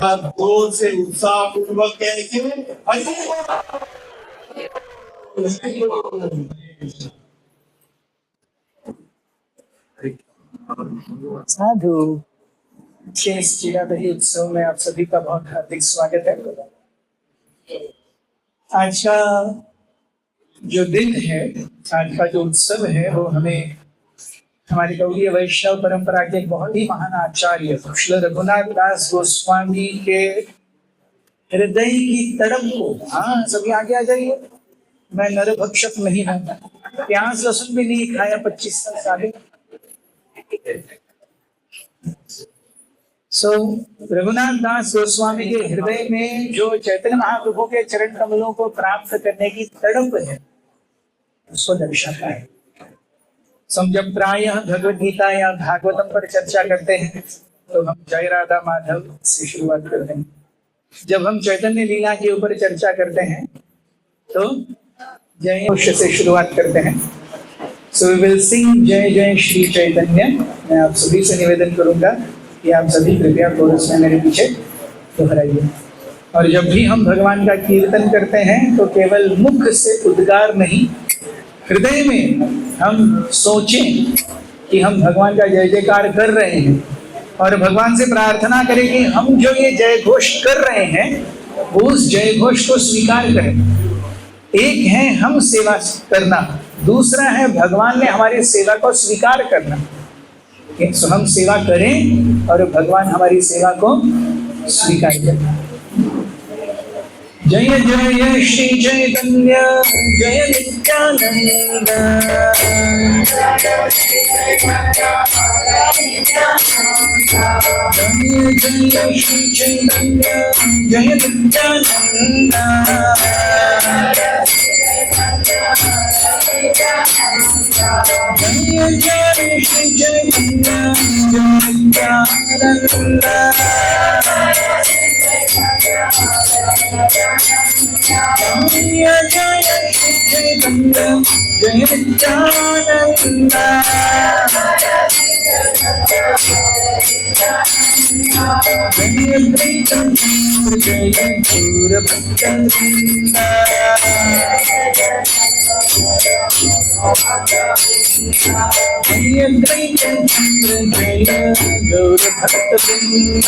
जोर से उत्साह पूर्वक कहेंगे साधु। शेष चिरादही उत्सव में आप सभी का बहुत हार्दिक स्वागत है। आज का जो दिन है, आज का जो उत्सव है, वो हमें हमारी गौड़ीय वैष्णव परंपरा के एक बहुत ही महान आचार्य श्री रघुनाथ दास गोस्वामी के हृदय की तड़प को, हाँ सभी आगे आ जाइए, मैं नरभक्षक नहीं हूं, प्याज लहसुन भी नहीं खाया 25 साल। रघुनाथ दास गोस्वामी के हृदय में जो चैतन्य महाप्रभु के चरण कमलों को प्राप्त करने की तड़प है, उसको दर्शाता है। हम जब प्रायः भगवद गीता या भागवतम पर चर्चा करते हैं तो हम जय राधा माधव से शुरुआत करते हैं। जब हम चैतन्य लीला के ऊपर चर्चा करते हैं तो जय घोष से शुरुआत करते हैं। सो वी विल सिंग जय जय श्री चैतन्य। मैं आप सभी से निवेदन करूंगा कि आप सभी कृपया कोरस में मेरे पीछे दोहराइए। और जब भी हम भगवान का कीर्तन करते हैं तो केवल मुख से उद्गार नहीं, हृदय में हम सोचें कि हम भगवान का जय जयकार कर रहे हैं और भगवान से प्रार्थना करें कि हम जो ये जय घोष कर रहे हैं वो उस जय घोष को स्वीकार करें। एक है हम सेवा करना, दूसरा है भगवान ने हमारी सेवा को स्वीकार करना। तो हम सेवा करें और भगवान हमारी सेवा को स्वीकार करें। जय जय श्री चैतन्य जय नित्यानंद। जय जय श्री चैतन्य जय नित्यानंद। जय जय श्री चैतन्य जय नित्यानंद। जय जय श्री चैतन्य जय नित्यानंद। जय प्रीतम जय गौर भक्तवृंद। जय प्रीतम जय गौर भक्तवृंद।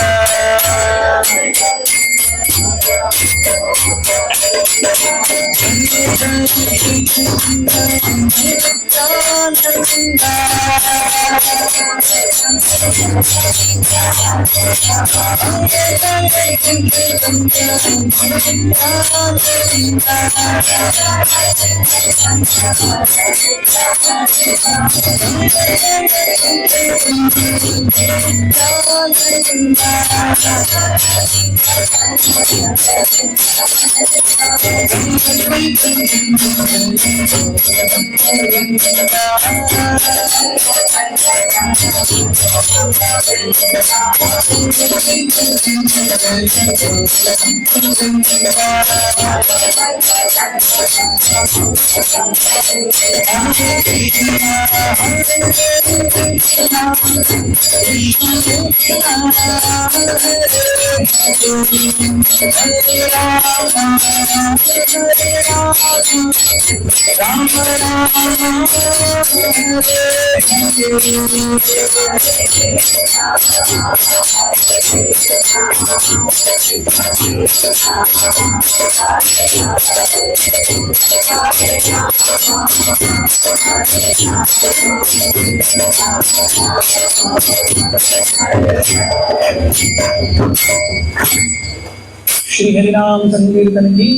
श्री हरिनाम संकीर्तन की।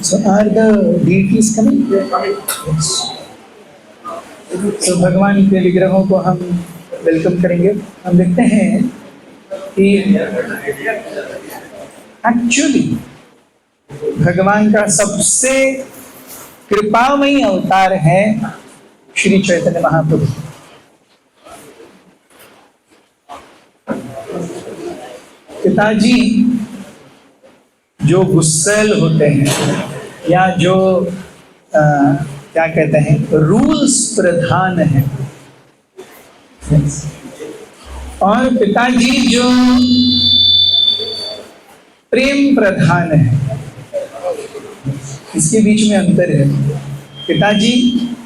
So are the deities coming? तो भगवान के विग्रहों को हम वेलकम करेंगे। हम देखते हैं कि एक्चुअली भगवान का सबसे कृपामयी अवतार है श्री चैतन्य महाप्रभु। पिताजी जो गुस्सैल होते हैं या जो क्या कहते हैं रूल्स प्रधान है, और पिताजी जो प्रेम प्रधान है, इसके बीच में अंतर है। पिताजी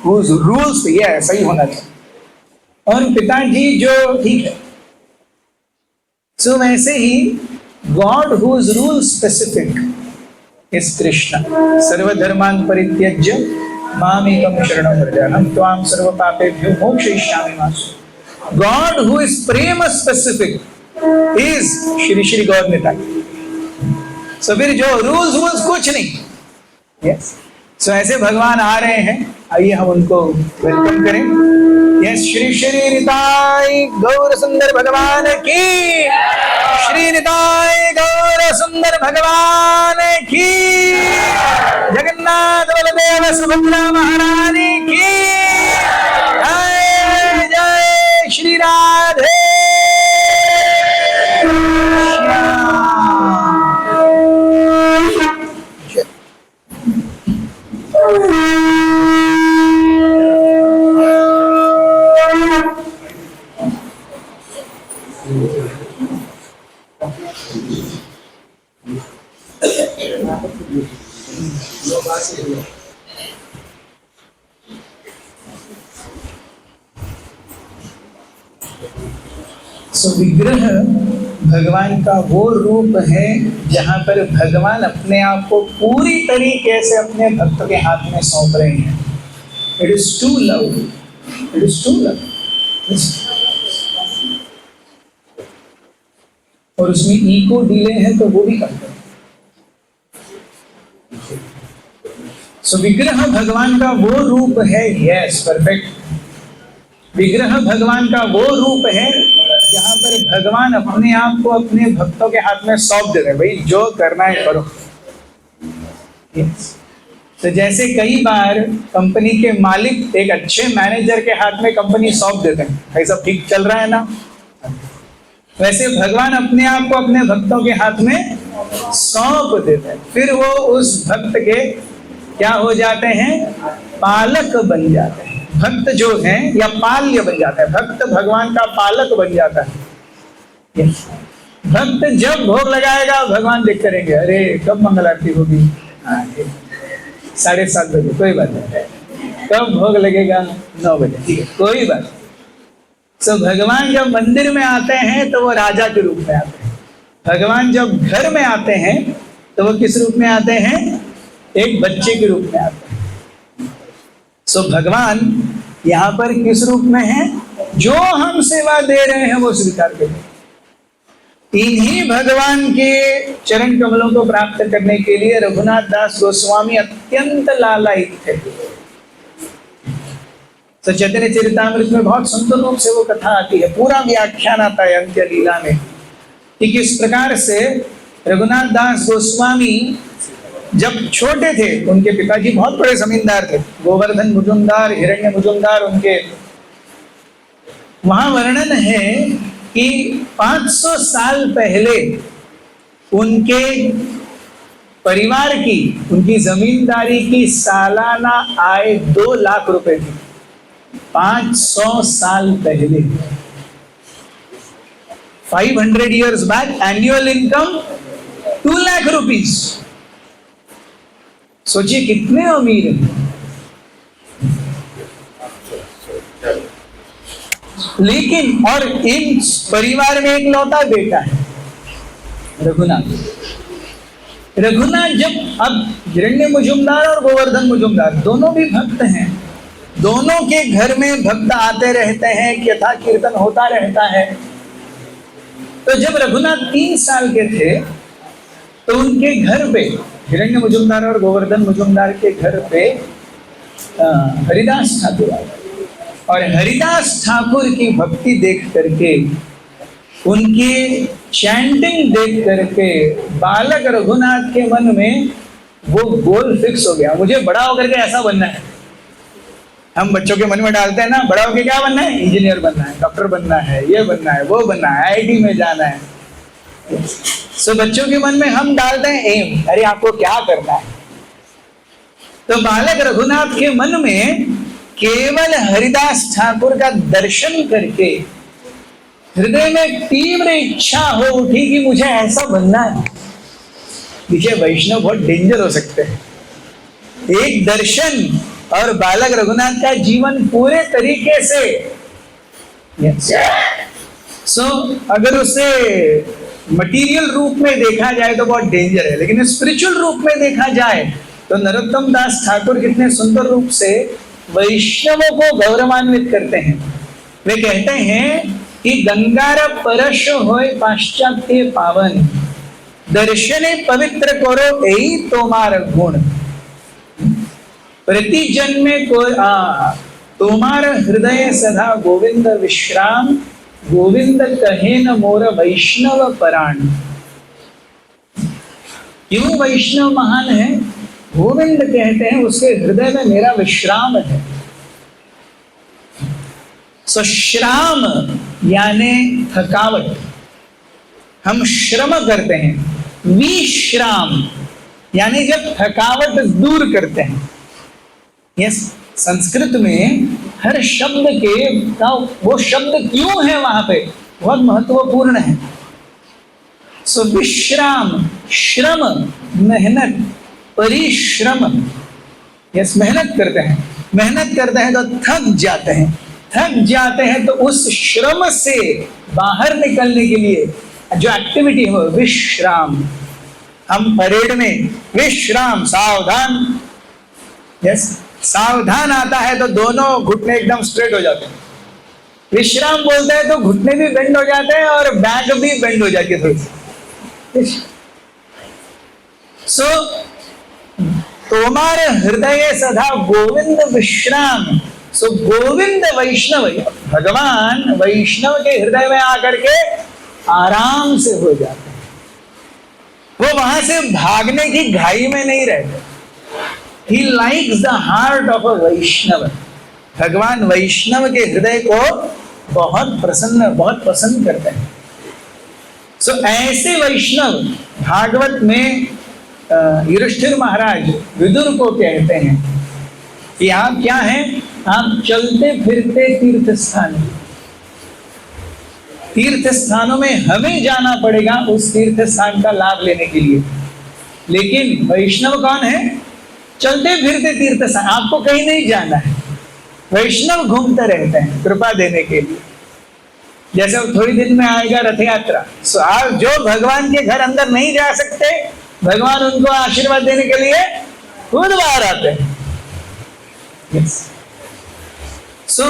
whose rules, ये ऐसा ही होना चाहिए, और पिताजी जो ठीक है। सो वैसे ही God whose rule specific is Krishna। सर्वधर्मान् परित्यज्य मामेकं शरणं व्रज अहं त्वां सर्वपापेभ्यो मोक्षयिष्यामि मा शुचः। God who is prema specific is Shri Shri Gaur Nitai. So फिर जो रूल्स कुछ नहीं। यस, सो ऐसे भगवान आ रहे हैं, आइए हम उनको वेलकम करें। यस, श्री श्री निताई गौर सुंदर भगवान की, श्री निताई गौर सुंदर भगवान की, जगन्नाथ बलदेव सुभद्रा महारानी की जय जय श्री राधे विग्रह भगवान का वो रूप है जहां पर भगवान अपने आप को पूरी तरीके से अपने भक्त के हाथ में सौंप रहे हैं। It is to love, it is to love. और उसमें इको डिले है तो वो भी करते हैं। सो विग्रह भगवान का वो रूप है, यस परफेक्ट। विग्रह भगवान का वो रूप है जहां पर भगवान अपने आप को अपने भक्तों के हाथ में सौंप देते हैं, भाई जो करना है करो। तो जैसे कई बार कंपनी के मालिक एक अच्छे मैनेजर के हाथ में कंपनी सौंप देते हैं, भाई सब ठीक चल रहा है ना, वैसे भगवान अपने आप को अपने भक्तों के हाथ में सौंप देते हैं। फिर वो उस भक्त के क्या हो जाते हैं, पालक बन जाते हैं। भक्त जो है या पाल्य बन जाता है, भक्त भगवान का पालक बन जाता है। भक्त जब भोग लगाएगा भगवान देख करेंगे, अरे कब मंगल आरती होगी, 7:30 बजे, कोई बात नहीं। कब भोग लगेगा, 9 बजे, ठीक है, कोई बात नहीं। सो भगवान जब मंदिर में आते हैं तो वो राजा के रूप में आते हैं। भगवान जब घर में आते हैं तो वो किस रूप में आते हैं, एक बच्चे के रूप में आते हैं। सो भगवान यहाँ पर किस रूप में है, जो हम सेवा दे रहे हैं वो स्वीकार करें। इन्हीं भगवान के चरण कमलों को प्राप्त करने के लिए रघुनाथ दास गोस्वामी अत्यंत लालायित थे। तो चैतन्य चरितामृत में बहुत सुंदर रूप से वो कथा आती है, पूरा व्याख्यान आता है अंत्य लीला में कि किस प्रकार से रघुनाथ दास गोस्वामी जब छोटे थे, उनके पिताजी बहुत बड़े जमींदार थे, गोवर्धन मुजुमदार, हिरण्य मुजुमदार उनके। वहां वर्णन है कि 500 साल पहले उनके परिवार की, उनकी जमींदारी की सालाना आय 2 लाख रुपए थी। 500 साल पहले, 500 years back, annual income 2 lakh rupees. सोचिए कितने अमीर हैं। लेकिन और इन परिवार में एक लौता बेटा है रघुनाथ। रघुनाथ जब, अब हिरण्य मुजुमदार और गोवर्धन मुजुमदार दोनों भी भक्त हैं, दोनों के घर में भक्त आते रहते हैं, कथा कीर्तन होता रहता है। तो जब रघुनाथ 3 साल के थे तो उनके घर पे, हिरण्य मुजुमदार और गोवर्धन मुजुमदार के घर पे हरिदास ठाकुर आए। और हरिदास ठाकुर की भक्ति देख करके, उनकी चैंटिंग देख करके बालक रघुनाथ के मन में वो गोल फिक्स हो गया, मुझे बड़ा होकर के ऐसा बनना है। हम बच्चों के मन में डालते हैं ना, बड़ा होकर क्या बनना है, इंजीनियर बनना है, डॉक्टर बनना है, ये बनना है, वो बनना है, IIT में जाना है। सो बच्चों के मन में हम डालते हैं एम, अरे आपको क्या करना है। तो बालक रघुनाथ के मन में केवल हरिदास ठाकुर का दर्शन करके हृदय में तीव्र इच्छा हो उठी कि मुझे ऐसा बनना है। देखिए वैष्णव बहुत डेंजर हो सकते हैं। एक दर्शन और बालक रघुनाथ का जीवन पूरे तरीके से अगर उसे मटेरियल रूप में देखा जाए तो बहुत डेंजर है, लेकिन स्पिरिचुअल रूप में देखा जाए तो नरोत्तम दास ठाकुर कितने सुंदर रूप से वैष्णवों को गौरवान्वित करते हैं। वे कहते हैं कि गंगार परश होय पाश्चात्य पावन, दर्शने पवित्र करो यही तोमार गुण, प्रति जन्मे को तोमार हृदय सदा गोविंद विश्राम, गोविंद कहे न मोर वैष्णव पराण। क्यों वैष्णव महान है? गोविंद कहते हैं उसके हृदय में मेरा विश्राम है। सो श्राम यानी थकावट, हम श्रम करते हैं। विश्राम यानी जब थकावट दूर करते हैं। यस, संस्कृत में हर शब्द के का वो शब्द क्यों है वहां पे बहुत महत्वपूर्ण है। सो विश्राम, श्रम, मेहनत, परिश्रम। यस, मेहनत करते हैं, मेहनत करते हैं तो थक जाते हैं, थक जाते हैं तो उस श्रम से बाहर निकलने के लिए जो एक्टिविटी हो विश्राम। हम परेड में विश्राम, सावधान। यस, सावधान आता है तो दोनों घुटने एकदम स्ट्रेट हो जाते हैं। विश्राम बोलते हैं तो घुटने भी बेंड हो जाते हैं और बैक भी बेंड हो जाती है थोड़ी सी। सो तोमार हृदय सदा गोविंद विश्राम। सो गोविंद वैष्णव, भगवान वैष्णव के हृदय में आकर के आराम से हो जाते हैं। वो वहां से भागने की घाई में नहीं रहते। He likes the heart of a वैष्णव। भगवान वैष्णव के हृदय को बहुत पसंद करते हैं। सो ऐसे वैष्णव भागवत में युधिष्ठिर महाराज विदुर को कहते हैं कि आप क्या हैं? आप चलते फिरते तीर्थ स्थानों में हमें जाना पड़ेगा उस तीर्थ स्थान का लाभ लेने के लिए। लेकिन वैष्णव कौन है? चलते फिरते तीर्थ स्थान, आपको कहीं नहीं जाना है। वैष्णव घूमते रहते हैं कृपा देने के लिए। जैसे थोड़ी दिन में आएगा रथ यात्रा, सो आप जो भगवान के घर अंदर नहीं जा सकते, भगवान उनको आशीर्वाद देने के लिए खुद बाहर आते हैं। सो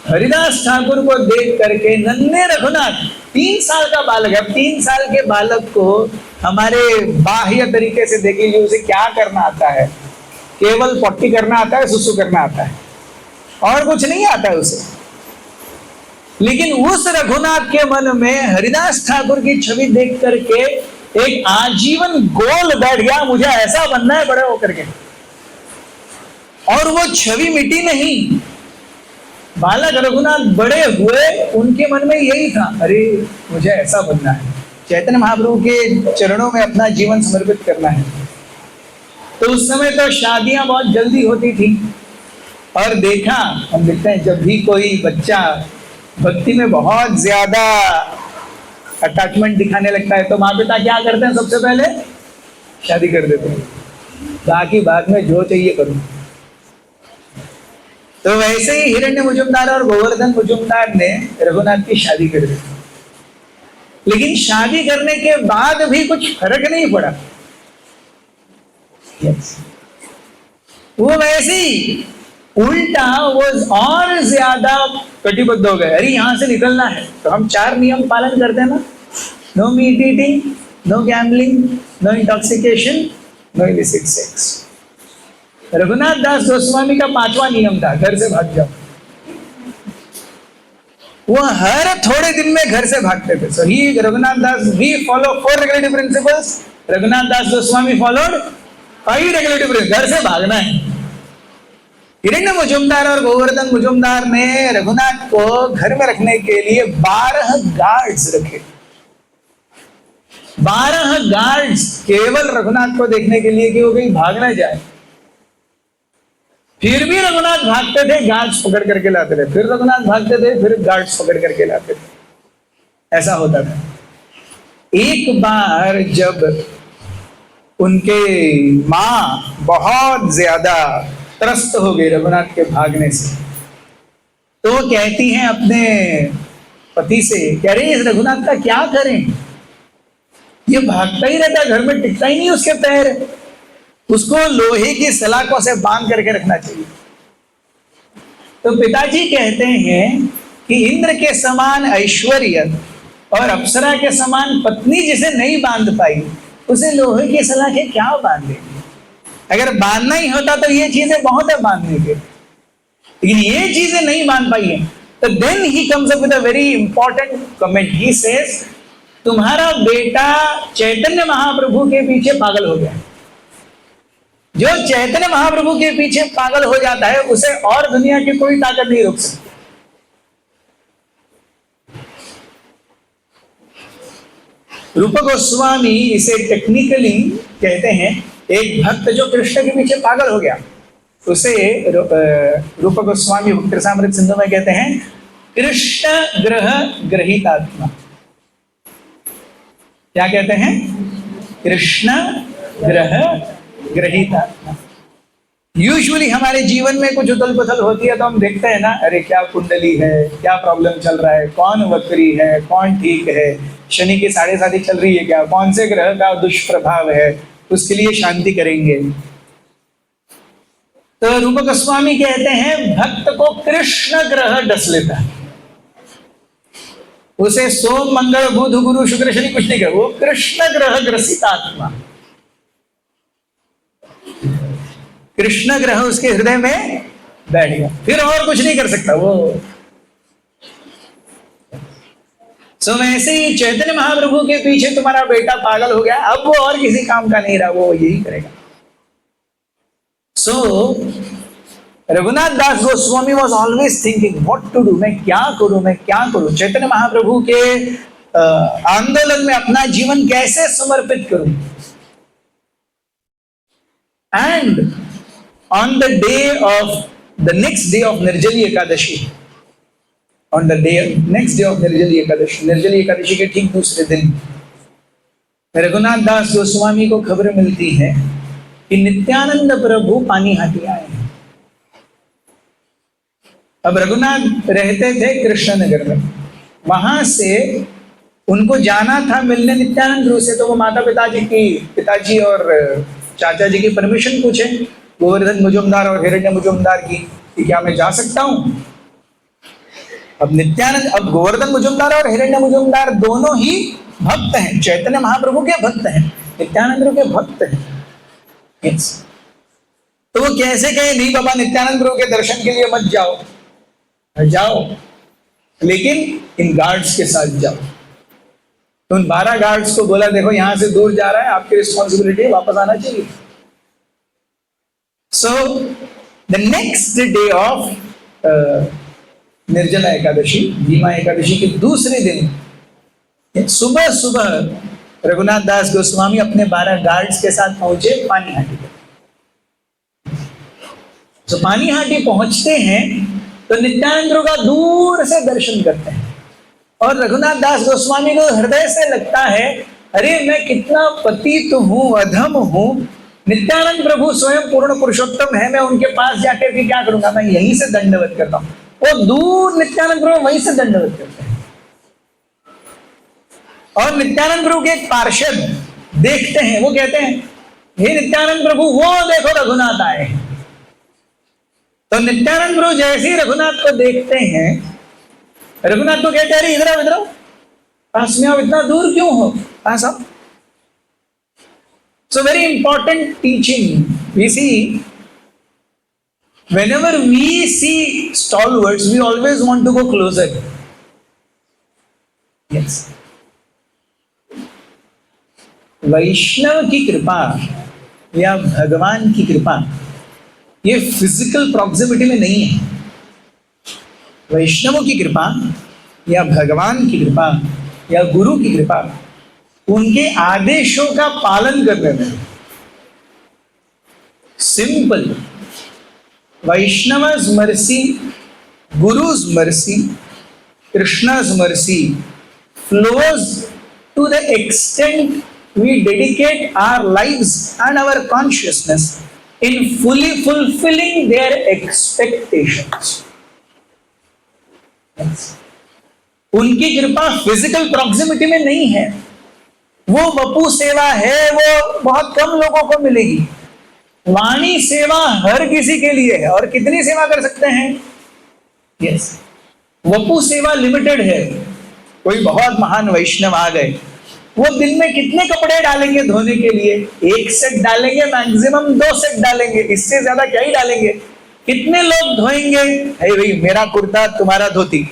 हरिदास ठाकुर को देख करके नन्हे रघुनाथ, 3 साल का बालक है। अब 3 साल के बालक को हमारे बाह्य तरीके से देख लीजिए, उसे क्या करना आता है? केवल पट्टी करना आता है, सुसु करना आता है, और कुछ नहीं आता है उसे। लेकिन उस रघुनाथ के मन में हरिदास ठाकुर की छवि देख करके एक आजीवन गोल बैठ गया, मुझे ऐसा बनना है बड़े होकर के। और वो छवि मिटी नहीं। बालक रघुनाथ बड़े हुए, उनके मन में यही था, अरे मुझे ऐसा बनना है, चैतन्य महाप्रभु के चरणों में अपना जीवन समर्पित करना है। तो उस समय तो शादियां बहुत जल्दी होती थी। और देखा, हम देखते हैं जब भी कोई बच्चा भक्ति में बहुत ज्यादा अटैचमेंट दिखाने लगता है तो माँ पिता क्या करते हैं? सबसे पहले शादी कर देते हैं, बाकी बाद में जो चाहिए करो। तो वैसे ही हिरण्य मुजुमदार और गोवर्धन मुजुमदार ने रघुनाथ की शादी कर दी। लेकिन शादी करने के बाद भी कुछ फर्क नहीं पड़ा। वो वैसे ही उल्टा वो और ज्यादा कटिबद्ध हो गए। अरे यहां से निकलना है तो हम 4 नियम पालन करते हैं ना, no meat eating, no gambling, no intoxication, no illicit sex. Raghunath Das Goswami का 5वां नियम था, घर से भाग जाओ। वो हर थोड़े दिन में घर से भागते थे। सो ही Raghunath Das, we follow 4 regulative principles, Raghunath Das Goswami followed 5 regulative principles. घर से भागना है। हिरण्य मुजुमदार और गोवर्धन मुजुमदार ने रघुनाथ को घर में रखने के लिए 12 गार्ड्स रखे। 12 गार्ड्स केवल रघुनाथ को देखने के लिए कि वो कहीं भाग ना जाए। फिर भी रघुनाथ भागते थे, गार्ड्स पकड़ करके लाते थे। फिर रघुनाथ भागते थे, फिर गार्ड्स पकड़ करके लाते थे। ऐसा होता था। एक बार जब उनके माँ बहुत ज्यादा त्रस्त हो गई रघुनाथ के भागने से, तो वो कहती हैं अपने पति से, कह रही इस रघुनाथ का क्या करें, ये भागता ही रहता, घर में टिकता ही नहीं उसके पैर, उसको लोहे की सलाखों से बांध करके रखना चाहिए। तो पिताजी कहते हैं कि इंद्र के समान ऐश्वर्य और अप्सरा के समान पत्नी जिसे नहीं बांध पाई, उसे लोहे की सलाखें क्या बांधेगी। अगर बांधना ही होता तो ये चीजें बहुत है बांधने के, लेकिन ये चीजें नहीं बांध पाई है। तो then he comes up with a very important comment, he says तुम्हारा बेटा चैतन्य महाप्रभु के पीछे पागल हो गया। जो चैतन्य महाप्रभु के पीछे पागल हो जाता है उसे और दुनिया की कोई ताकत नहीं रोक सकती। रूप गोस्वामी इसे टेक्निकली कहते हैं, एक भक्त जो कृष्ण के पीछे पागल हो गया उसे रूप गोस्वामी भक्तिरसामृत सिंधु में कहते हैं कृष्ण ग्रह ग्रहितात्मा। क्या कहते हैं? कृष्ण ग्रह ग्रहितात्मा। यूजुअली हमारे जीवन में कुछ उथल पुथल होती है तो हम देखते हैं ना, अरे क्या कुंडली है, क्या प्रॉब्लम चल रहा है, कौन वक्री है, कौन ठीक है, शनि की साढ़े साथी चल रही है क्या, कौन से ग्रह का दुष्प्रभाव है, उसके लिए शांति करेंगे। तो रूप गोस्वामी कहते हैं भक्त को कृष्ण ग्रह डस लेता है, उसे सोम मंगल बुध गुरु शुक्र शनि कुछ नहीं कर, वो कृष्ण ग्रह ग्रसित आत्मा, कृष्ण ग्रह उसके हृदय में बैठ गया, फिर और कुछ नहीं कर सकता वो। सो वैसे ही चैतन्य महाप्रभु के पीछे तुम्हारा बेटा पागल हो गया, अब वो और किसी काम का नहीं रहा, वो यही करेगा। So Raghunath Das Goswami was always thinking what to do, मैं क्या करूं, मैं क्या करूं, चैतन्य महाप्रभु के आंदोलन में अपना जीवन कैसे समर्पित करूं। And on the day of the next day of Nirjali Ekadashi, on the next day of Nirjali Ekadashi, Nirjali Ekadashi के ठीक दूसरे दिन रघुनाथ दास गोस्वामी को खबर मिलती है कि नित्यानंद प्रभु पानीहाटी आए हैं। अब रघुनाथ रहते थे कृष्णनगर में, वहां से उनको जाना था मिलने नित्यानंद प्रभु से, तो वो माता पिताजी और चाचा जी की परमिशन पूछे गोवर्धन मुजुमदार और हिरण्य मुजुमदार की कि क्या मैं जा सकता हूं। अब गोवर्धन मुजुमदार और हिरण्य मुजुमदार दोनों ही भक्त हैं, चैतन्य महाप्रभु के भक्त हैं, नित्यानंद प्रभु के भक्त हैं। yes. तो वो कैसे कहे नहीं बाबा नित्यानंद प्रभु के दर्शन के लिए मत जाओ, लेकिन इन गार्ड्स के साथ जाओ। तो उन 12 गार्ड्स को बोला देखो यहां से दूर जा रहा है, आपकी रिस्पॉन्सिबिलिटी, वापस आना चाहिए। So the next day of Nirjala Ekadashi, Bhima Ekadashi के दूसरे दिन सुबह सुबह रघुनाथ दास गोस्वामी अपने 12 गार्ड्स के साथ पहुंचे पानीहाटी पर। तो पानीहाटी पहुंचते हैं तो नित्यानंद का दूर से दर्शन करते हैं और रघुनाथ दास गोस्वामी को हृदय से लगता है अरे मैं कितना पतित हूं, अधम हूं, नित्यानंद प्रभु स्वयं पूर्ण पुरुषोत्तम है, मैं उनके पास जाकर भी क्या करूंगा, मैं यहीं से दंडवत करता हूं। वो दूर नित्यानंद प्रभु वहीं से दंडवत करते हैं और नित्यानंद प्रभु के एक पार्षद देखते हैं, वो कहते हैं हे नित्यानंद प्रभु वो देखो रघुनाथ आए हैं। तो नित्यानंद प्रभु जैसे ही रघुनाथ को देखते हैं, रघुनाथ को कहते हैं अरे इधर आओ, पास में आओ, इतना दूर क्यों हो, पास आओ। So very important teaching. We see, whenever we see stalwarts, we always want to go closer. Yes. वैष्णव की कृपा या भगवान की कृपा ये फिजिकल प्रॉक्सिमिटी में नहीं है। वैष्णवों की कृपा या भगवान की कृपा या गुरु की कृपा उनके आदेशों का पालन करने में। सिंपल, वैष्णव's mercy, Guru's mercy, Krishna's mercy flows to the extent we dedicate our lives and our consciousness in fully fulfilling their expectations. Yes. उनकी कृपा फिजिकल प्रॉक्सिमिटी में नहीं है, वो वपु सेवा है, वो बहुत कम लोगों को मिलेगी। वाणी सेवा हर किसी के लिए है, और कितनी सेवा कर सकते हैं? यस, वपु सेवा लिमिटेड है। कोई बहुत महान वैष्णव आ गए, वो दिन में कितने कपड़े डालेंगे धोने के लिए? 1 सेट डालेंगे, मैक्सिमम 2 सेट डालेंगे, इससे ज्यादा क्या ही डालेंगे। कितने लोग धोएंगे? अरे भाई, मेरा कुर्ता तुम्हारा धोती,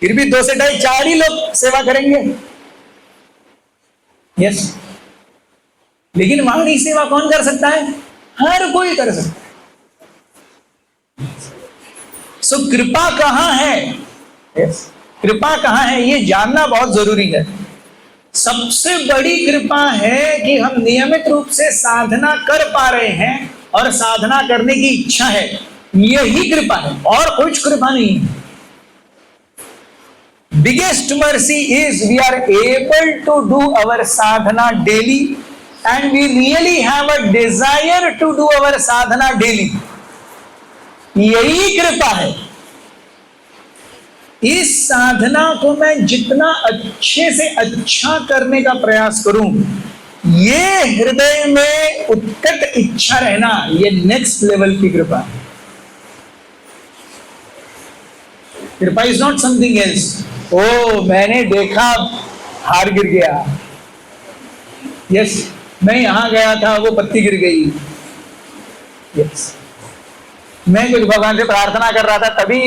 फिर भी 2 सेट है, 4 ही लोग सेवा करेंगे। यस, लेकिन वाणी सेवा कौन कर सकता है? हर कोई कर सकता है। सो कृपा कहां है? यस, कृपा कहां है ये जानना बहुत जरूरी है। सबसे बड़ी कृपा है कि हम नियमित रूप से साधना कर पा रहे हैं और साधना करने की इच्छा है, यही कृपा है, और कुछ कृपा नहीं है। Biggest mercy is we are able to do our sadhana daily and we really have a desire to do our sadhana daily. यही कृपा है। इस साधना को मैं जितना अच्छे से अच्छा करने का प्रयास करूं, ये हृदय में उत्कट इच्छा रहना, ये नेक्स्ट लेवल की कृपा है। कृपा इज नॉट समथिंग एल्स। ओ, मैंने देखा हार गिर गया, यस, मैं यहां गया था, वो पत्ती गिर गई, यस, मैं कुछ भगवान से प्रार्थना कर रहा था, तभी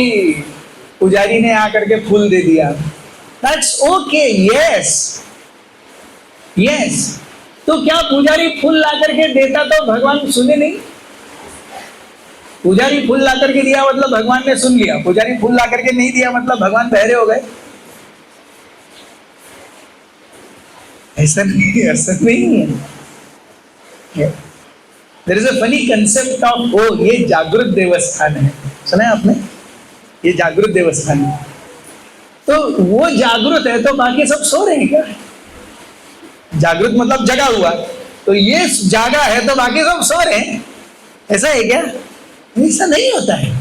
पुजारी ने आकर के फूल दे दिया। That's okay, yes yes. तो क्या पुजारी फूल ला करके देता तो भगवान सुने नहीं? पुजारी फूल ला करके दिया मतलब भगवान ने सुन लिया, पुजारी फूल ला करके नहीं दिया मतलब भगवान बहरे हो गए। ऐसा नहीं है। There is a funny concept of, ओ ये जागृत देवस्थान है, सुना है आपने? ये जागृत देवस्थान है, तो वो जागृत है तो बाकी सब सो रहे हैं क्या? जागृत मतलब जगा हुआ, तो ये जागा है तो बाकी सब सो रहे हैं, ऐसा है क्या? ऐसा नहीं होता है।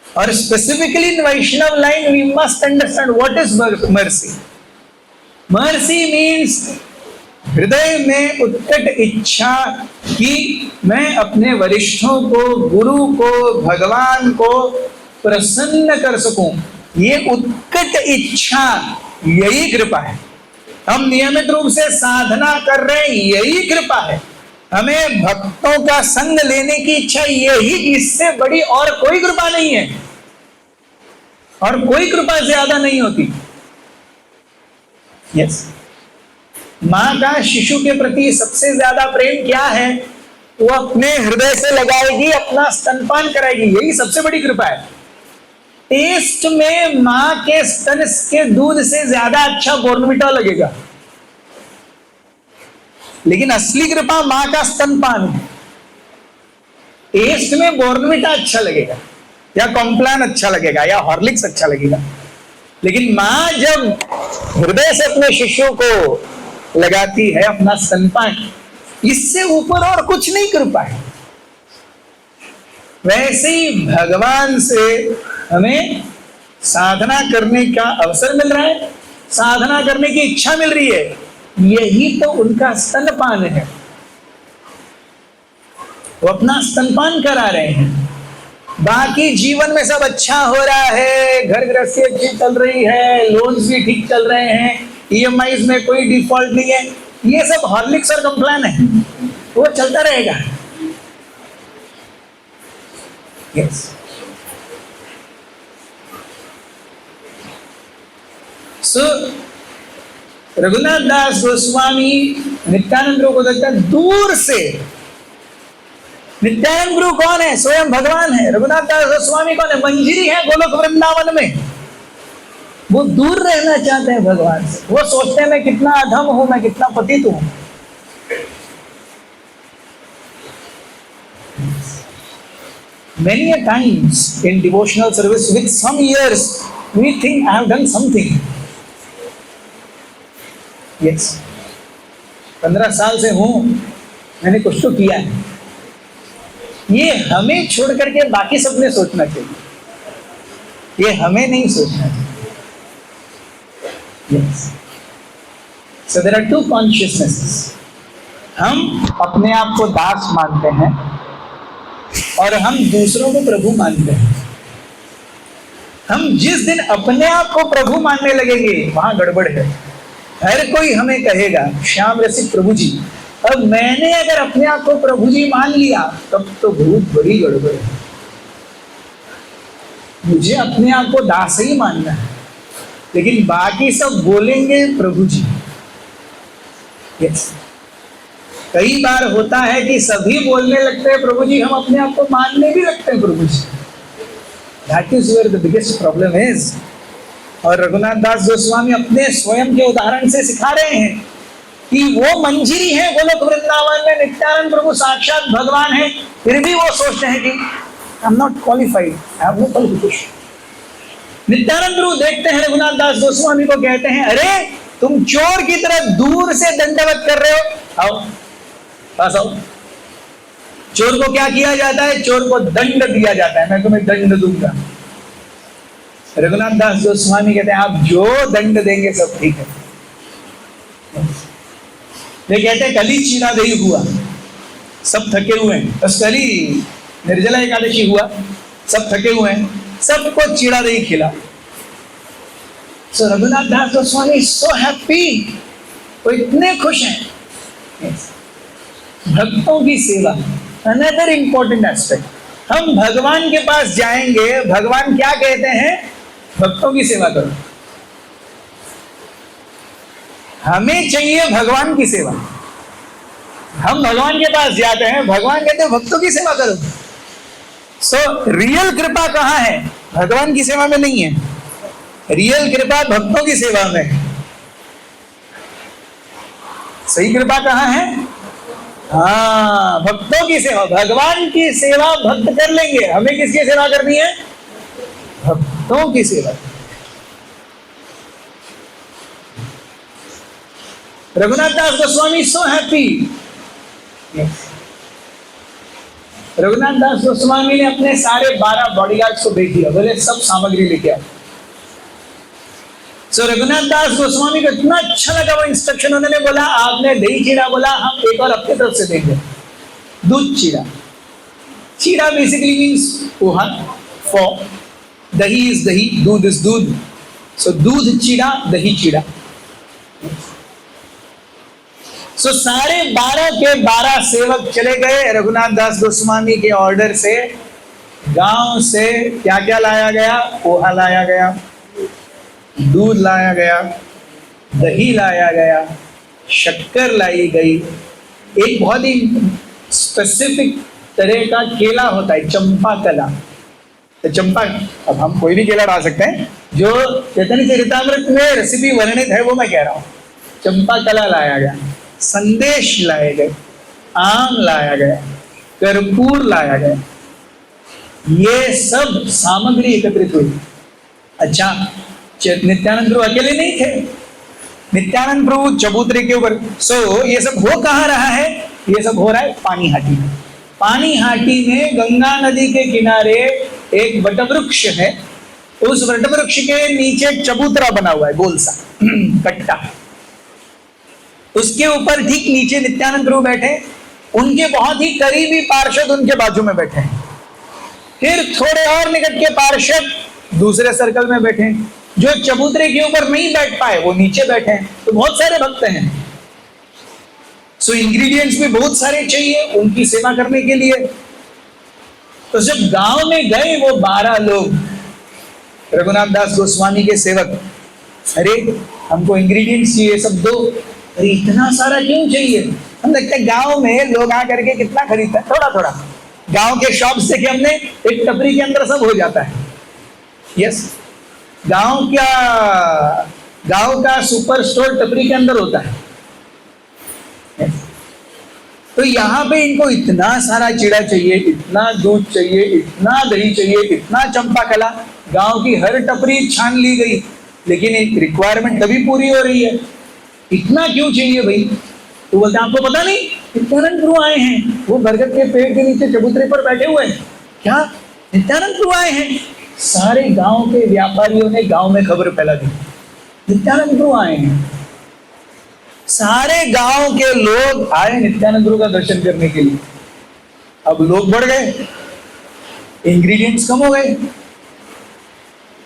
और specifically in Vaishnava line we must understand what is mercy. Mercy means हृदय में उत्कट इच्छा कि मैं अपने वरिष्ठों को, गुरु को, भगवान को प्रसन्न कर सकूं, ये उत्कट इच्छा, यही कृपा है। हम नियमित रूप से साधना कर रहे हैं, यही कृपा है। हमें भक्तों का संग लेने की इच्छा, यही, इससे बड़ी और कोई कृपा नहीं है, और कोई कृपा ज्यादा नहीं होती। यस, मां का शिशु के प्रति सबसे ज्यादा प्रेम क्या है? वो अपने हृदय से लगाएगी, अपना स्तनपान कराएगी, यही सबसे बड़ी कृपा है। टेस्ट में मां के स्तन के दूध से ज्यादा अच्छा बॉर्नविटा लगेगा, लेकिन असली कृपा मां का स्तनपान है। टेस्ट में बॉर्नविटा अच्छा लगेगा, या कॉम्प्लान अच्छा लगेगा, या हॉर्लिक्स अच्छा लगेगा, लेकिन मां जब हृदय से अपने शिशु को लगाती है अपना स्तनपान, इससे ऊपर और कुछ नहीं कृपा है। वैसे ही भगवान से हमें साधना करने का अवसर मिल रहा है, साधना करने की इच्छा मिल रही है, यही तो उनका स्तनपान है। वो अपना स्तनपान करा रहे हैं, बाकी जीवन में सब अच्छा हो रहा है, घर गृहस्थी अच्छी चल रही है, लोन्स भी ठीक चल रहे हैं, EMIs में कोई डिफॉल्ट नहीं है, ये सब हॉर्लिक्स और कंप्लान है, वो चलता रहेगा। यस, सो रघुनाथ दास गोस्वामी नित्यानंद गुरु को देखता है दूर से। नित्यानंद गुरु कौन है? स्वयं भगवान है। रघुनाथ दास गोस्वामी कौन है? मंजिरी है गोलोक वृंदावन में। वो दूर रहना चाहते हैं भगवान से, वो सोचते हैं मैं कितना अधम हूं, मैं कितना पतित हूं। Many a times in devotional service, with some years, we think I have done something. Yes, 15 साल से हूं, मैंने कुछ तो किया है। ये हमें छोड़ करके बाकी सबने सोचना चाहिए, ये हमें नहीं सोचना चाहिए। Yes, so there are two consciousnesses. हम अपने आप को दास मानते हैं और हम दूसरों को प्रभु मानते हैं। हम जिस दिन अपने आप को प्रभु मानने लगेंगे वहां गड़बड़ है। हर कोई हमें कहेगा श्याम रसिक प्रभु जी, अब मैंने अगर अपने आप को प्रभु जी मान लिया तब तो बहुत बड़ी गड़बड़ है। मुझे अपने आप को दास ही मानना है, लेकिन बाकी सब बोलेंगे प्रभु जी। यस, कई बार होता है कि सभी बोलने लगते हैं प्रभु जी, हम अपने आप को मानने भी लगते हैं प्रभु जी। That is where the biggest problem is. और रघुनाथ दास गोस्वामी अपने स्वयं के उदाहरण से सिखा रहे हैं कि वो मंजीरी है गोलोक वृंदावन में, नित्यानंद प्रभु साक्षात भगवान है, फिर भी वो सोचते हैं कि I am not qualified, I have no qualification. Nityanand Prabhu देखते हैं रघुनाथ दास गोस्वामी को, कहते हैं अरे तुम चोर की तरह दूर से दंडवत कर रहे हो, आओ पास आओ। चोर को क्या किया जाता है? चोर को दंड दिया जाता है, मैं तुम्हें दंड दूंगा। रघुनाथ दास गोस्वामी कहते हैं आप जो दंड देंगे सब ठीक है। वे कहते हैं कल ही चीरा दही हुआ, सब थके हुए हैं, बस कल ही निर्जला एकादशी हुआ, सब थके हुए हैं, सबको चीरा दही खिला। सो रघुनाथ दास गोस्वामी सो हैप्पी, वो इतने खुश हैं। भक्तों की सेवा, अनदर इंपॉर्टेंट एस्पेक्ट। हम भगवान के पास जाएंगे, भगवान क्या कहते हैं? भक्तों की सेवा करो। हमें चाहिए भगवान की सेवा। हम भगवान के पास जाते हैं, भगवान कहते हैं भक्तों की सेवा करो। सो रियल कृपा कहाँ है? भगवान की सेवा में नहीं है, रियल कृपा भक्तों की सेवा में है। सही कृपा कहाँ है? हाँ, भक्तों की सेवा। भगवान की सेवा भक्त कर लेंगे, हमें किसकी सेवा करनी है? भक्तों की सेवा। Raghunath Das Goswami so happy. रघुनाथ दास गोस्वामी ने अपने सारे 12 बॉडीगार्ड्स को भेज दिया, बोले सब सामग्री लेके आओ। सो रघुनाथ दास गोस्वामी को इतना अच्छा लगा वो इंस्ट्रक्शन। उन्होंने बोला आपने दही चीड़ा बोला, हम एक और अपनी तरफ से देंगे दूध चीड़ा। चीड़ा बेसिकली मीन्स पोहा, फॉ, दही इज दही, दूध इज दूध। सो दूध चीड़ा, दही चीड़ा। सो सारे 12 के 12 सेवक चले गए रघुनाथ दास गोस्वामी के ऑर्डर से। गांव से क्या क्या लाया गया? पोहा लाया गया, दूध लाया गया, दही लाया गया, शक्कर लाई गई। एक बहुत ही स्पेसिफिक तरह का केला होता है, चंपा कला। तो चंपा, अब हम कोई भी केला डाल सकते हैं, जो चैतन्य चरितामृत में रेसिपी वर्णित है वो मैं कह रहा हूँ। चंपा कला लाया गया, संदेश लाए गए, आम लाया गया, कर्पूर लाया गया। ये सब सामग्री एकत्रित हुई। अच्छा, नित्यानंद प्रभु अकेले नहीं थे, नित्यानंद प्रभु चबूतरे के ऊपर। सो ये सब हो कहाँ रहा है? ये सब हो रहा है पानीहाटी में। पानीहाटी में गंगा नदी के किनारे एक वटवृक्ष है, उस वटवृक्ष के नीचे चबूतरा बना हुआ है, गोल सा कट्टा। उसके ऊपर ठीक नीचे नित्यानंद प्रभु बैठे, उनके बहुत ही करीबी पार्षद उनके बाजू में बैठे हैं। फिर थोड़े और निकट के पार्षद दूसरे सर्कल में बैठे। जो चबूतरे के ऊपर नहीं बैठ पाए वो नीचे बैठे हैं। तो बहुत सारे भक्त हैं। सो इंग्रेडिएंट्स भी बहुत सारे चाहिए उनकी सेवा करने के लिए। तो जब गांव में गए वो 12 लोग, रघुनाथ दास गोस्वामी के सेवक, अरे हमको इंग्रेडिएंट्स चाहिए, सब दो। अरे इतना सारा क्यों चाहिए? हम लगता है गांव में लोग आ करके कितना खरीदता है, थोड़ा थोड़ा। गांव के शॉप से कि हमने एक टपरी के अंदर सब हो जाता है। यस, गांव का सुपर स्टोर टपरी के अंदर होता है। तो यहाँ पे इनको इतना सारा चीड़ा चाहिए, इतना दूध चाहिए, इतना दही चाहिए, इतना चंपा कला। गांव की हर टपरी छान ली गई, लेकिन एक रिक्वायरमेंट तभी पूरी हो रही है इतना क्यों चाहिए भाई? तो बोलते आपको पता नहीं नित्यानंद प्रभु आए हैं, वो बरगद के पेड़ के नीचे चबूतरे पर बैठे हुए हैं। क्या नित्यानंद प्रभु आए हैं? सारे गांव के व्यापारियों ने गांव में खबर फैला दी, नित्यानंद प्रभु आए हैं। सारे गांव के लोग आए नित्यानंद प्रभु का दर्शन करने के लिए। अब लोग बढ़ गए, इंग्रेडिएंट्स कम हो गए।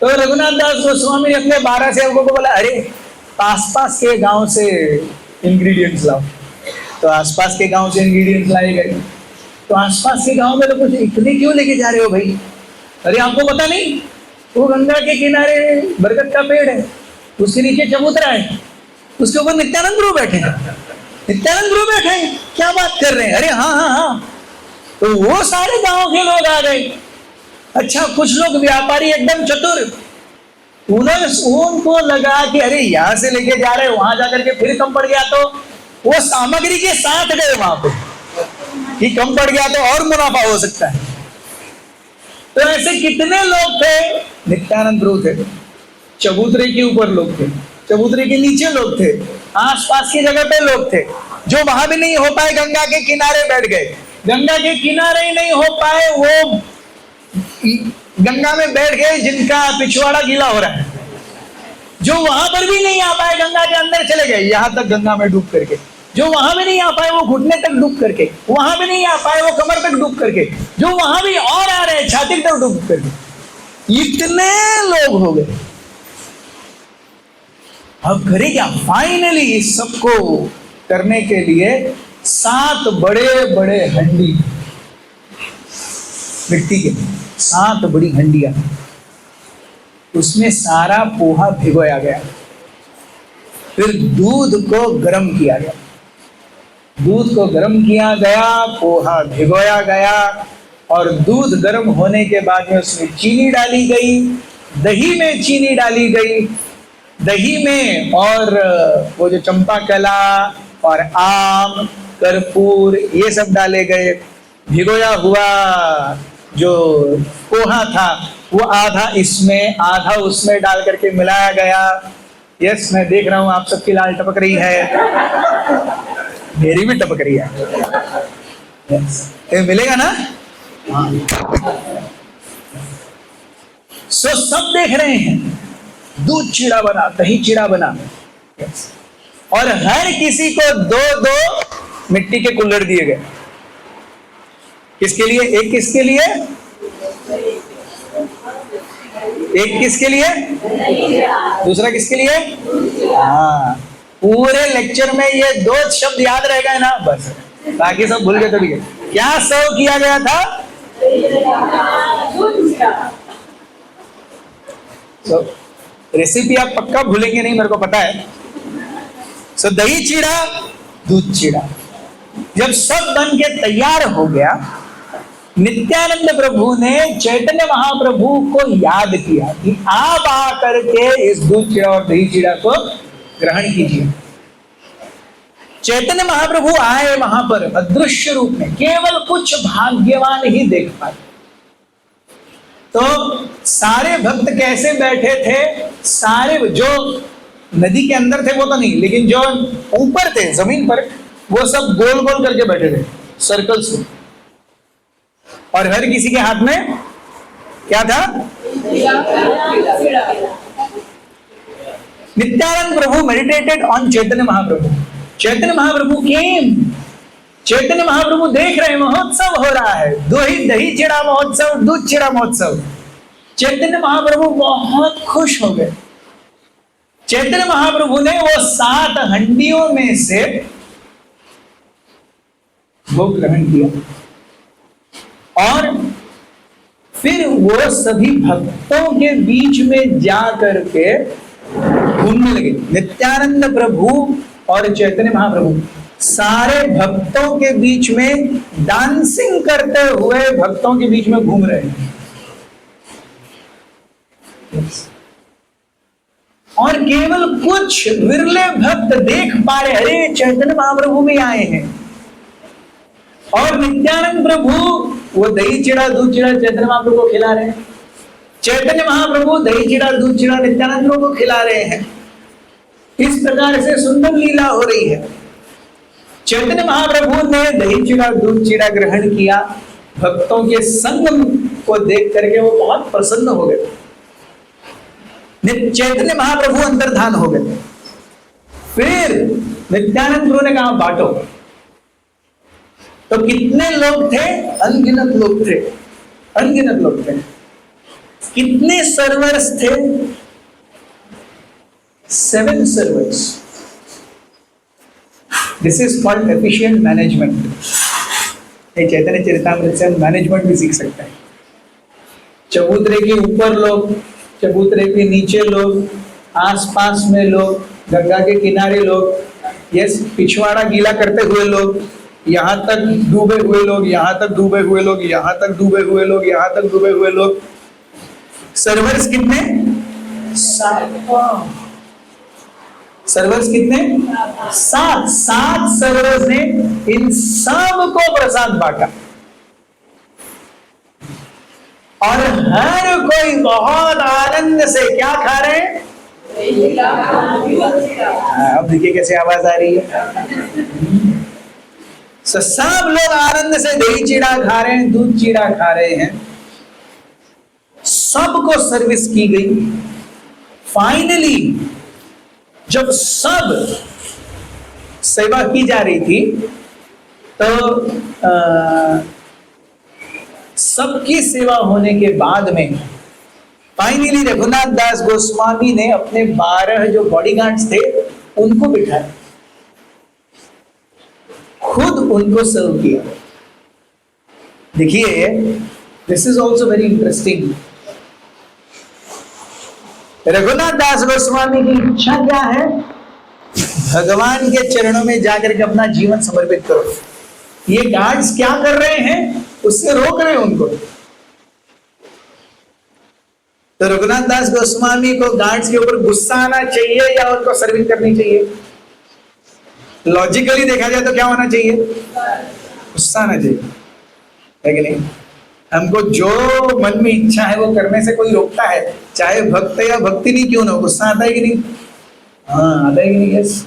तो रघुनाथ दास गोस्वामी ने अपने 12 सेवकों को बोला, अरे आसपास के गांव से इंग्रेडिएंट्स लाओ। तो आसपास के गांव से इंग्रेडिएंट्स लाए गए। तो आसपास के गांव में तो कुछ इतने क्यों लेके जा रहे हो भाई? अरे आपको पता नहीं, वो गंगा के किनारे बरगद का पेड़ है, उसके नीचे चबूतरा है, उसके ऊपर नित्यानंद प्रभु बैठे हैं। नित्यानंद प्रभु बैठे हैं, क्या बात कर रहे हैं? अरे हाँ हाँ हाँ। तो वो सारे गांव के लोग आ गए। अच्छा, कुछ लोग व्यापारी एकदम चतुर, उनको लगा कि अरे यहां से लेके जा रहे, वहां जाकर के फिर कम पड़ गया तो वो सामग्री के साथ गए वहां पे कि कम पड़ गया तो और मुनाफा हो सकता है। तो ऐसे कितने लोग थे? नित्यानंद प्रभु थे, चबूतरे के ऊपर लोग थे, चबूतरे के नीचे लोग थे, आसपास की जगह पे लोग थे। जो वहां भी नहीं हो पाए गंगा के किनारे बैठ गए, गंगा के किनारे ही नहीं हो पाए वो गंगा में बैठ गए जिनका पिछवाड़ा गीला हो रहा है। जो वहां पर भी नहीं आ पाए गंगा के अंदर चले गए, यहां तक गंगा में डूब करके। जो वहां भी नहीं आ पाए वो घुटने तक डूब करके, वहां भी नहीं आ पाए वो कमर तक डूब करके, जो वहां भी और आ रहे हैं छाती तक डूब करके। इतने लोग हो गए। अब करे क्या? फाइनली इस सबको करने के लिए 7 बड़े बड़े हंडी, मिट्टी के 7 बड़ी हंडियां, उसमें सारा पोहा भिगोया गया। फिर दूध को गर्म किया गया, दूध को गर्म किया गया, पोहा भिगोया गया, और दूध गर्म होने के बाद में उसमें चीनी डाली गई, दही में चीनी डाली गई, दही में और वो जो चंपा कला और आम, कर्पूर, ये सब डाले गए। भिगोया हुआ जो पोहा था वो आधा इसमें आधा उसमें डाल करके मिलाया गया। यस, मैं देख रहा हूं आप सबकी लाल टपक रही है, मेरी भी टपक रही है। यस, ये मिलेगा ना? हाँ। सो सब देख रहे हैं, दूध चीड़ा बना, दही चीड़ा बना। यस, और हर किसी को 2-2 मिट्टी के कुल्हड़ दिए गए। किसके लिए? एक किसके लिए? एक किसके लिए? दूसरा किसके लिए? हाँ, पूरे लेक्चर में ये 2 शब्द याद रह गए ना, बस बाकी सब भूल गए तो ठीक है। क्या सर्व किया गया था? तो रेसिपी आप पक्का भूलेंगे नहीं, मेरे को पता है। सो दही चीड़ा, दूध चीड़ा, जब सब बन के तैयार हो गया, नित्यानंद प्रभु ने चैतन्य महाप्रभु को याद किया कि आप आकर के इस दूध चीड़ा और दही चीड़ा को ग्रहण कीजिए। चैतन्य महाप्रभु आए वहां पर अदृश्य रूप में, केवल कुछ भाग्यवान ही देख पाए। तो सारे भक्त कैसे बैठे थे? सारे जो नदी के अंदर थे वो तो नहीं, लेकिन जो ऊपर थे जमीन पर, वो सब गोल गोल करके बैठे थे, सर्कल्स में। और हर किसी के हाथ में क्या था? नित्यानंद प्रभु मेडिटेटेड ऑन चैतन्य महाप्रभु। चैतन्य महाप्रभु केम, चैतन्य महाप्रभु देख रहे, महोत्सव हो रहा है, दही चीड़ा महोत्सव, दूध चीड़ा महोत्सव। चैतन्य महाप्रभु बहुत खुश हो गए। चैतन्य महाप्रभु ने वो 7 हंडियों में से भोग ग्रहण किया, और फिर वो सभी भक्तों के बीच में जा करके घूमने लगे। नित्यानंद प्रभु और चैतन्य महाप्रभु सारे भक्तों के बीच में डांसिंग करते हुए भक्तों के बीच में घूम रहे हैं। और केवल कुछ विरले भक्त देख पा रहे, अरे चैतन्य महाप्रभु भी आए हैं। और नित्यानंद प्रभु वो दही चीड़ा दूध चीड़ा चैतन्य महाप्रभु को खिला रहे हैं। चैतन्य महाप्रभु दही चीड़ा दूध चीड़ा नित्यानंद प्रभु को खिला रहे हैं। इस प्रकार से सुंदर लीला हो रही है। चैतन्य महाप्रभु ने दही चीड़ा दूध चीड़ा ग्रहण किया, भक्तों के संग को देख करके वो बहुत प्रसन्न हो गए। चैतन्य महाप्रभु अंतर्धान हो गए। फिर नित्यानंद प्रभु ने कहा बांटो। तो कितने लोग थे? अनगिनत लोग थे, अनगिनत लोग थे। कितने सर्वर्स थे? 7 servers. This is called efficient management. Chaitanya Charitamrita से मैनेजमेंट भी सीख सकता है। चबूतरे के ऊपर लोग, चबूतरे के नीचे लोग, आसपास में लोग, गंगा के किनारे लोग, यस, पिछवाड़ा गीला करते हुए लोग, यहाँ तक डूबे हुए लोग, यहाँ तक डूबे हुए लोग, यहाँ तक डूबे हुए लोग, यहाँ तक डूबे हुए लोग। सर्वर्स कितने? 7। सर्वर्स कितने? 7 सर्वर्स ने इन सब को प्रसाद बांटा और हर कोई बहुत आनंद से क्या खा रहे हैं? अब देखिए कैसे आवाज आ रही है। सब लोग आनंद से दही चीड़ा खा रहे हैं, दूध चीड़ा खा रहे हैं, सबको सर्विस की गई। फाइनली जब सब सेवा की जा रही थी तो सबकी सेवा होने के बाद में फाइनली रघुनाथ दास गोस्वामी ने अपने 12 जो बॉडीगार्ड्स थे उनको बिठाया, खुद उनको सर्व किया। देखिए, this is also very interesting. Raghunath Das Goswami की इच्छा क्या है? भगवान के चरणों में जाकर के अपना जीवन समर्पित करो। ये गार्ड्स क्या कर रहे हैं? उससे रोक रहे हैं उनको। तो रघुनाथ दास गोस्वामी को गार्ड्स के ऊपर गुस्सा आना चाहिए या उनको सर्विस करनी चाहिए? लॉजिकली देखा जाए तो क्या होना चाहिए? गुस्सा आना चाहिए, है कि नहीं? हमको जो मन में इच्छा है वो करने से कोई रोकता है, चाहे भक्त या भक्ति नहीं क्यों ना हो, गुस्सा आता है कि नहीं? हाँ, आता है कि नहीं? यस।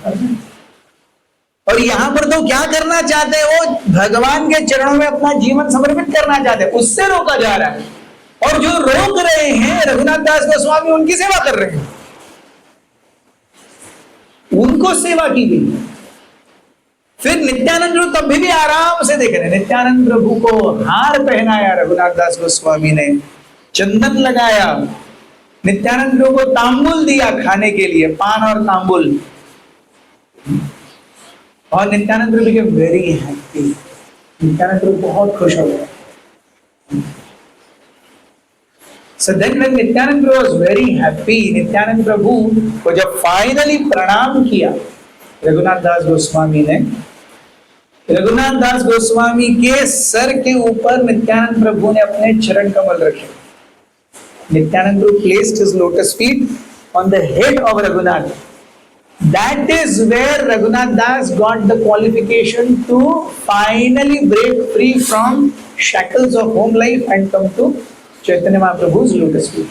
और यहां पर तो क्या करना चाहते हैं? वो भगवान के चरणों में अपना जीवन समर्पित करना चाहते हैं, उससे रोका जा रहा है। और जो रोक रहे हैं रघुनाथ दास गोस्वामी, उनकी सेवा कर रहे हैं, उनको सेवा की गई। फिर नित्यानंद प्रभु तब भी आराम से देख रहे। नित्यानंद प्रभु को हार पहनाया रघुनाथ दास गोस्वामी ने, चंदन लगाया, नित्यानंद प्रभु को तांबुल दिया खाने के लिए, पान और तांबुल। और नित्यानंद प्रभु के वेरी हैप्पी, नित्यानंद प्रभु बहुत खुश हो गए। So then when Nityanand Prabhu was very happy, Nityanand प्रभु को जब फाइनली प्रणाम किया रघुनाथ दास गोस्वामी ने, रघुनाथ दास गोस्वामी के सर के ऊपर नित्यानंद प्रभु ने अपने चरण कमल रखे। नित्यानंद प्रभु placed his lotus feet on the head of Raghunath. That is where Raghunath Das got the qualification to finally break free from shackles of home life and come to Chaitanya Mahaprabhu's lotus feet.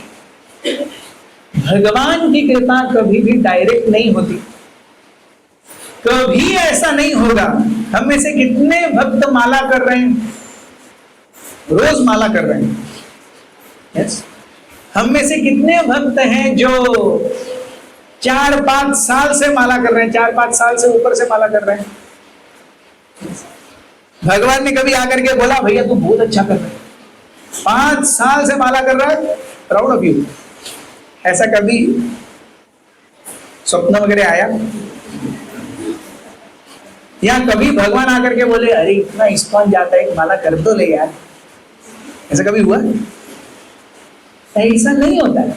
भगवान की कृपा कभी भी direct नहीं होती, कभी ऐसा नहीं होगा। हम में से कितने भक्त माला कर रहे हैं? रोज माला कर रहे हैं। yes? हम में से कितने भक्त हैं जो 4-5 साल से माला कर रहे हैं, 4-5 साल से ऊपर से माला कर रहे हैं? भगवान ने कभी आकर के बोला भैया तू बहुत अच्छा कर रहा है, 5 साल से माला कर रहा है, प्राउड ऑफ यू? ऐसा कभी स्वप्न वगैरह आया? या कभी भगवान आकर के बोले अरे इतना इस्कॉन जाता है, माला कर दो ले यार? ऐसा कभी हुआ? ऐसा नहीं होता है,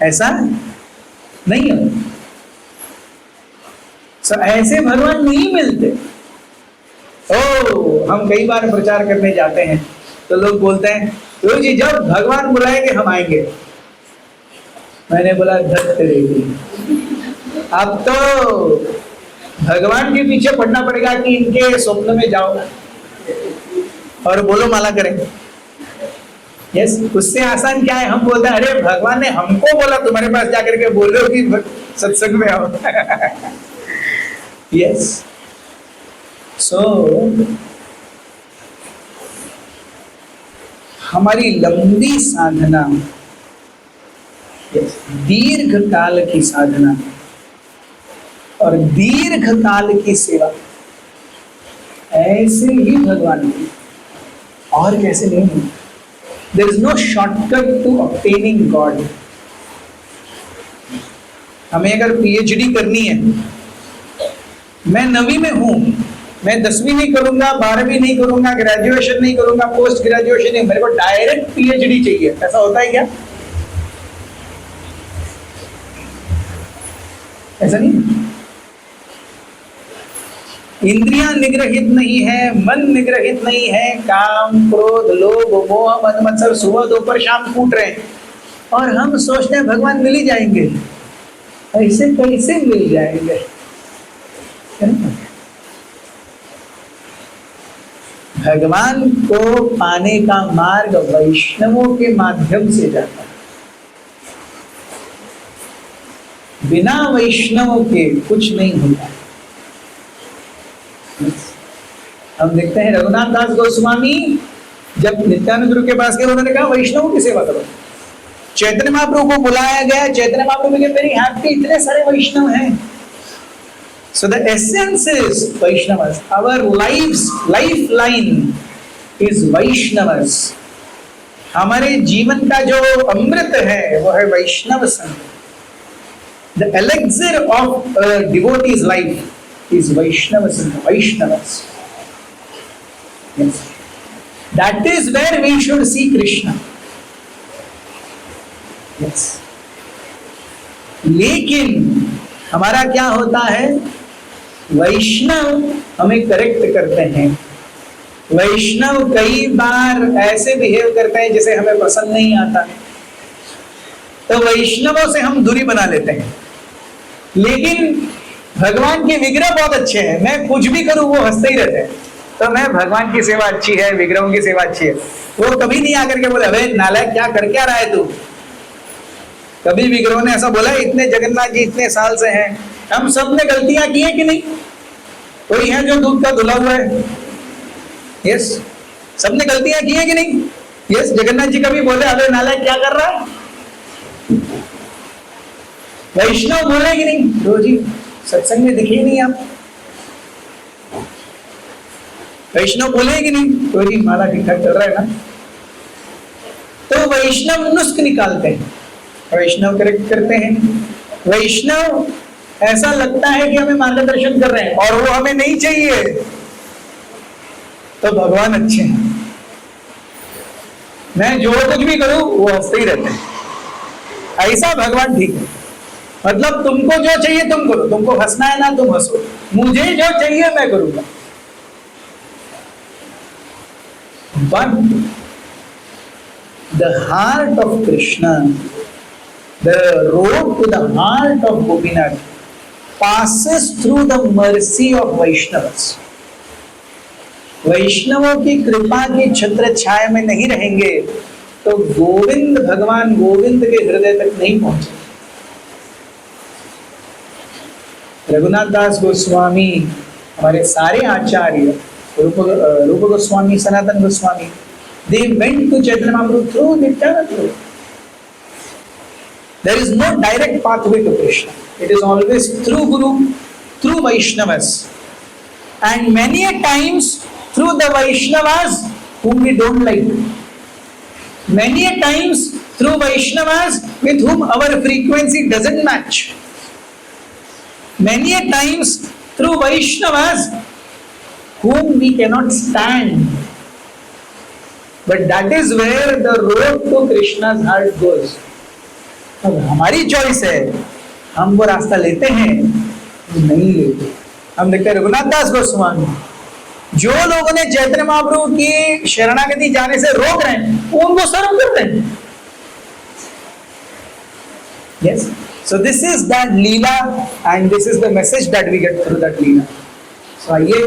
ऐसा नहीं होता। ऐसे भगवान नहीं मिलते। हम कई बार प्रचार करने जाते हैं तो लोग बोलते हैं तो जी जब भगवान बुलाएंगे हम आएंगे। मैंने बोला धत तेरी, अब तो भगवान के पीछे पड़ना पड़ेगा कि इनके स्वप्न में जाओ और बोलो माला करेंगे। यस, उससे आसान क्या है? हम बोलते हैं अरे भगवान ने हमको बोला तुम्हारे पास जाकर के बोलो कि सत्संग में आओ। यस, सो हमारी लंबी साधना, दीर्घ काल की साधना और दीर्घ काल की सेवा, ऐसे ही भगवान की, और कैसे नहीं। There is no shortcut to obtaining God. हमें अगर पीएचडी करनी है, मैं 9वीं में हूं, मैं 10वीं नहीं करूंगा, 12वीं नहीं करूंगा, ग्रेजुएशन नहीं करूंगा, पोस्ट ग्रेजुएशन नहीं, मेरे को डायरेक्ट पीएचडी चाहिए, ऐसा होता है क्या? ऐसा नहीं। इंद्रियां निग्रहित नहीं है, मन निग्रहित नहीं है, काम क्रोध लोभ मोह मद मत्सर सुबह दोपहर शाम कूट रहे हैं, और हम सोचते हैं भगवान मिल ही जाएंगे। ऐसे कैसे मिल जाएंगे? भगवान को पाने का मार्ग वैष्णवों के माध्यम से जाता है। बिना वैष्णवों के कुछ नहीं होता। हम देखते हैं रघुनाथ दास गोस्वामी जब नित्यानंद गुरु के पास गए, उन्होंने कहा वैष्णवों की सेवा करो। चैतन्य महाप्रभु को बुलाया गया, चैतन्य महाप्रभु के वेरी हैप्पी, इतने सारे वैष्णव हैं। So the essence is Vaishnavas. Our lifeline is Vaishnavas. हमारे जीवन का जो अमृत है वो है वैष्णव संग। The elixir of a devotee's life is Vaishnava Sangha, Vaishnavas. Yes. That is where we should see Krishna. Yes. लेकिन हमारा क्या होता है, वैष्णव हमें करेक्ट करते हैं। वैष्णव कई बार ऐसे बिहेव करते हैं जिसे हमें पसंद नहीं आता, तो वैष्णवों से हम दूरी बना लेते हैं। लेकिन भगवान के विग्रह बहुत अच्छे हैं, मैं कुछ भी करूं वो हंसते ही रहते हैं, तो मैं भगवान की सेवा अच्छी है, विग्रहों की सेवा अच्छी है। वो कभी नहीं आकर के बोले अबे नालायक क्या कर क्या रहा है तू। कभी विग्रहों ने ऐसा बोला? इतने जगन्नाथ जी इतने साल से हैं, हम सब ने गलतियां की है कि नहीं? कोई है जो दूध का धुला हुआ है? यस, सबने गलतियां की है कि नहीं? यस, जगन्नाथ जी कभी बोले अबे नालायक क्या कर रहा है? वैष्णव बोले कि नहीं? तो जी सत्संग में दिखे नहीं आप। वैष्णव बोले कि नहीं? तो जी माला ठीक ठाक चल रहा है ना। तो वैष्णव नुस्ख निकालते हैं, वैष्णव करेक्ट करते हैं। वैष्णव ऐसा लगता है कि हमें मार्गदर्शन कर रहे हैं और वो हमें नहीं चाहिए, तो भगवान अच्छे हैं। मैं जो कुछ भी करूं वो हंसते ही रहते हैं, ऐसा भगवान ठीक है। मतलब तुमको जो चाहिए तुम करो, तुमको हंसना है ना तुम हंसो, मुझे जो चाहिए मैं करूंगा। But the heart of Krishna, the road to the heart of Gopinath passes through the mercy of Vaishnavas. वैष्णवों की कृपा की छत्र छाया में नहीं रहेंगे तो गोविंद भगवान गोविंद के हृदय तक नहीं पहुंचे। रघुनाथ दास गोस्वामी, हमारे सारे आचार्य, रूप Goswami, Sanatan Goswami, they went to Chaitanya Mahaprabhu through Nityananda. There is no direct pathway to Krishna. It is always through Guru, through Vaishnavas, and many a times through the Vaishnavas whom we don't like. Many a times through Vaishnavas with whom our frequency doesn't match. Many a times through Vaishnavas whom we cannot stand. But that is where the road to Krishna's heart goes. अब हमारी choice है, हम वो रास्ता लेते हैं नहीं लेते। हम देखते हैं रघुनाथ दास गोस्वामी, जो लोगों ने चैतन्य महाप्रभु की शरणागति जाने से रोक रहे हैं उनको सर्व कर रहे हैं। Yes, so this is that Leela and this is the message that we get through that Leela. So आइए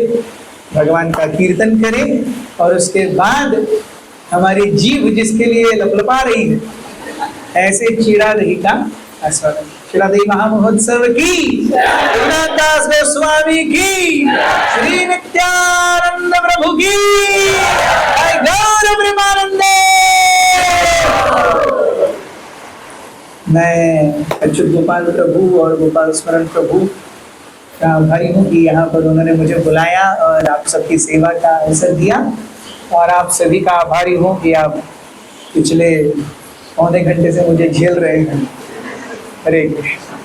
भगवान का कीर्तन करें और उसके बाद हमारी जीव जिसके लिए लपलपा रही है ऐसे चिड़ा रही का आस्वादन। श्रीमती महामहोत्सव की, रघुनाथ दास गोस्वामी की, श्री नित्यानंद प्रभु की, जय गौर प्रेमानंदे। मैं अच्युत गोपाल प्रभु और गोपाल स्मरण प्रभु का आभारी हूँ कि यहाँ पर उन्होंने मुझे बुलाया और आप सबकी सेवा का अवसर दिया, और आप सभी का आभारी हूँ कि आप पिछले पौने घंटे से मुझे झेल रहे हैं। हरे कृष्ण।